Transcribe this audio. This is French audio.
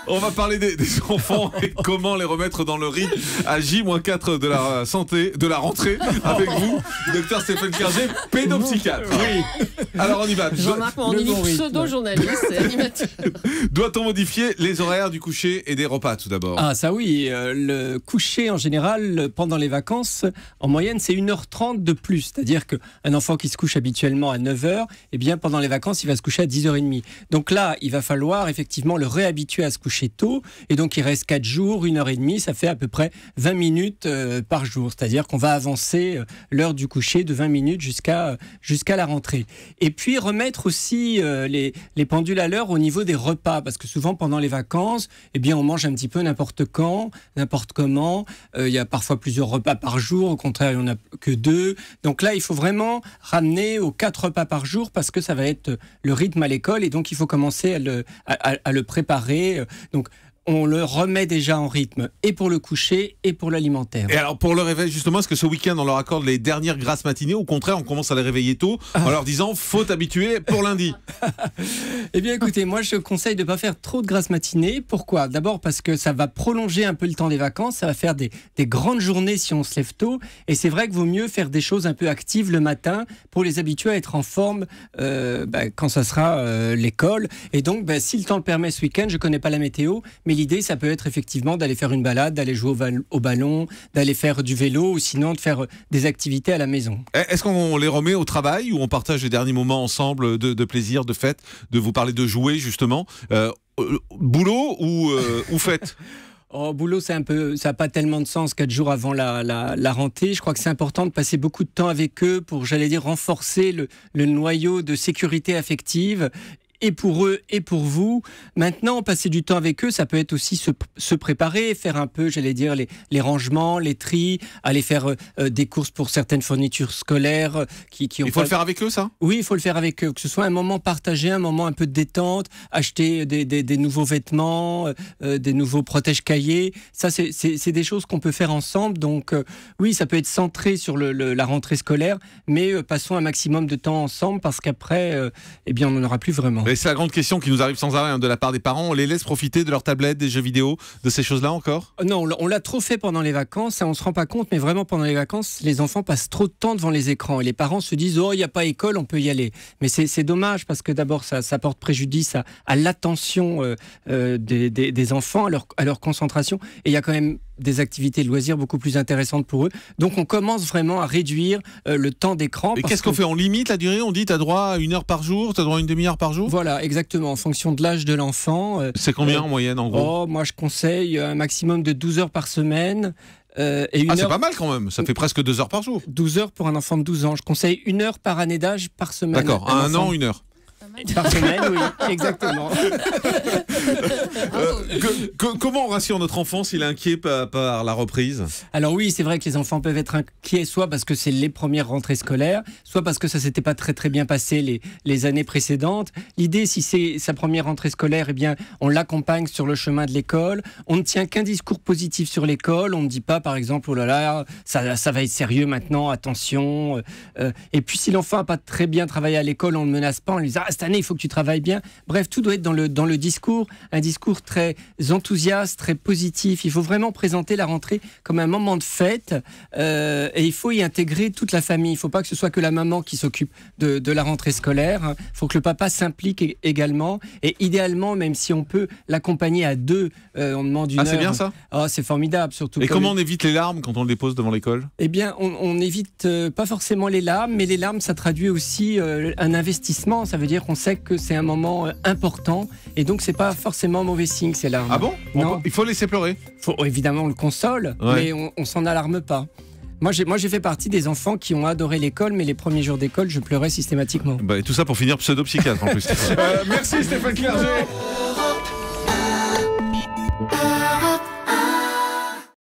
On va parler des enfants et comment les remettre dans le rythme à J-4 de la santé, de la rentrée avec vous, docteur Stéphane Clerget, pédopsychiatre. Oui. Alors on y va. Jean-Marc Morandini, pseudo-journaliste et animateur. Doit-on modifier les horaires du coucher et des repas tout d'abord? Ah ça oui, le coucher en général pendant les vacances, en moyenne c'est 1h30 de plus. C'est-à-dire qu'un enfant qui se couche habituellement à 9h, eh bien pendant les vacances il va se coucher à 10h30. Donc là il va falloir effectivement le réhabituer à se coucher tôt, et donc il reste 4 jours, 1h30, ça fait à peu près 20 minutes par jour, c'est-à-dire qu'on va avancer l'heure du coucher de 20 minutes jusqu'à la rentrée. Et puis remettre aussi les pendules à l'heure au niveau des repas, parce que souvent pendant les vacances, eh bien on mange un petit peu n'importe quand, n'importe comment, il y a parfois plusieurs repas par jour, au contraire il n'y en a que 2, donc là il faut vraiment ramener aux 4 repas par jour, parce que ça va être le rythme à l'école, et donc il faut commencer à le préparer. Donc, on le remet déjà en rythme, et pour le coucher, et pour l'alimentaire. Et alors, pour le réveil, justement, est-ce que ce week-end, on leur accorde les dernières grasses matinées? Au contraire, on commence à les réveiller tôt, en leur disant, faut t'habituer pour lundi. Eh bien, écoutez, moi, je conseille de ne pas faire trop de grasses matinées. Pourquoi? D'abord, parce que ça va prolonger un peu le temps des vacances, ça va faire des grandes journées si on se lève tôt, et c'est vrai qu'il vaut mieux faire des choses un peu actives le matin pour les habituer à être en forme quand ça sera l'école. Et donc, si le temps le permet ce week-end, je ne connais pas la météo, mais l'idée, ça peut être effectivement d'aller faire une balade, d'aller jouer au ballon, d'aller faire du vélo, ou sinon de faire des activités à la maison. Est-ce qu'on les remet au travail, ou on partage les derniers moments ensemble de plaisir, de fête, de vous parler de jouer justement, boulot ou fête? Oh, boulot, ça n'a pas tellement de sens 4 jours avant la rentrée. Je crois que c'est important de passer beaucoup de temps avec eux pour, j'allais dire, renforcer le noyau de sécurité affective, et pour eux et pour vous. Maintenant, passer du temps avec eux, ça peut être aussi se préparer, faire un peu, j'allais dire, les rangements, les tris, aller faire des courses pour certaines fournitures scolaires. Il faut le faire avec eux, ça? Oui, il faut le faire avec eux, que ce soit un moment partagé, un moment un peu de détente, acheter des nouveaux vêtements, des nouveaux protège-cahiers. Ça, c'est des choses qu'on peut faire ensemble. Donc, oui, ça peut être centré sur la rentrée scolaire, mais passons un maximum de temps ensemble, parce qu'après, eh bien, on n'en aura plus vraiment. Et c'est la grande question qui nous arrive sans arrêt de la part des parents. On les laisse profiter de leur tablette, des jeux vidéo, de ces choses-là encore? Non, on l'a trop fait pendant les vacances, on ne se rend pas compte, mais vraiment pendant les vacances, les enfants passent trop de temps devant les écrans. Et les parents se disent « Oh, il n'y a pas école, on peut y aller ». Mais c'est dommage, parce que d'abord, ça porte préjudice à l'attention des enfants, à leur concentration. Et il y a quand même des activités de loisirs beaucoup plus intéressantes pour eux. Donc on commence vraiment à réduire le temps d'écran. Et qu'est-ce qu'on fait? On limite la durée? On dit t'as droit à 1 heure par jour, t'as droit à une demi-heure par jour? Voilà, exactement, en fonction de l'âge de l'enfant. C'est combien en moyenne en gros? Moi je conseille un maximum de 12 heures par semaine. C'est pas mal quand même, ça fait presque 2 heures par jour. 12 heures pour un enfant de 12 ans. Je conseille 1 heure par année d'âge par semaine. D'accord, à 1 an, 1 heure. Par semaine, oui, exactement. Comment on rassure notre enfant s'il est inquiet par la reprise? Alors oui, c'est vrai que les enfants peuvent être inquiets, soit parce que c'est les premières rentrées scolaires, soit parce que ça s'était pas très très bien passé les années précédentes. L'idée, si c'est sa première rentrée scolaire, eh bien, on l'accompagne sur le chemin de l'école. On ne tient qu'un discours positif sur l'école. On ne dit pas, par exemple, oh là là, ça va être sérieux maintenant, attention. Et puis, si l'enfant n'a pas très bien travaillé à l'école, on ne le menace pas, on lui dit cette année, il faut que tu travailles bien. Bref, tout doit être dans le discours, un discours très enthousiaste, très positif. Il faut vraiment présenter la rentrée comme un moment de fête, et il faut y intégrer toute la famille. Il ne faut pas que ce soit que la maman qui s'occupe de la rentrée scolaire. Il faut que le papa s'implique également, et idéalement, même si on peut l'accompagner à 2, on demande 1 heure. C'est bien ça? C'est formidable, surtout. Et comment on évite les larmes quand on le dépose devant l'école? Eh bien, on évite pas forcément les larmes, mais les larmes, ça traduit aussi un investissement. Ça veut dire qu'on sait que c'est un moment important, et donc c'est pas forcément mauvais signe, ces larmes. Ah bon? Non. Il faut laisser pleurer? Évidemment, on le console, mais on s'en alarme pas. Moi, j'ai fait partie des enfants qui ont adoré l'école, mais les premiers jours d'école, je pleurais systématiquement. Et tout ça pour finir pseudo-psychiatre en plus. Merci Stéphane Clerget.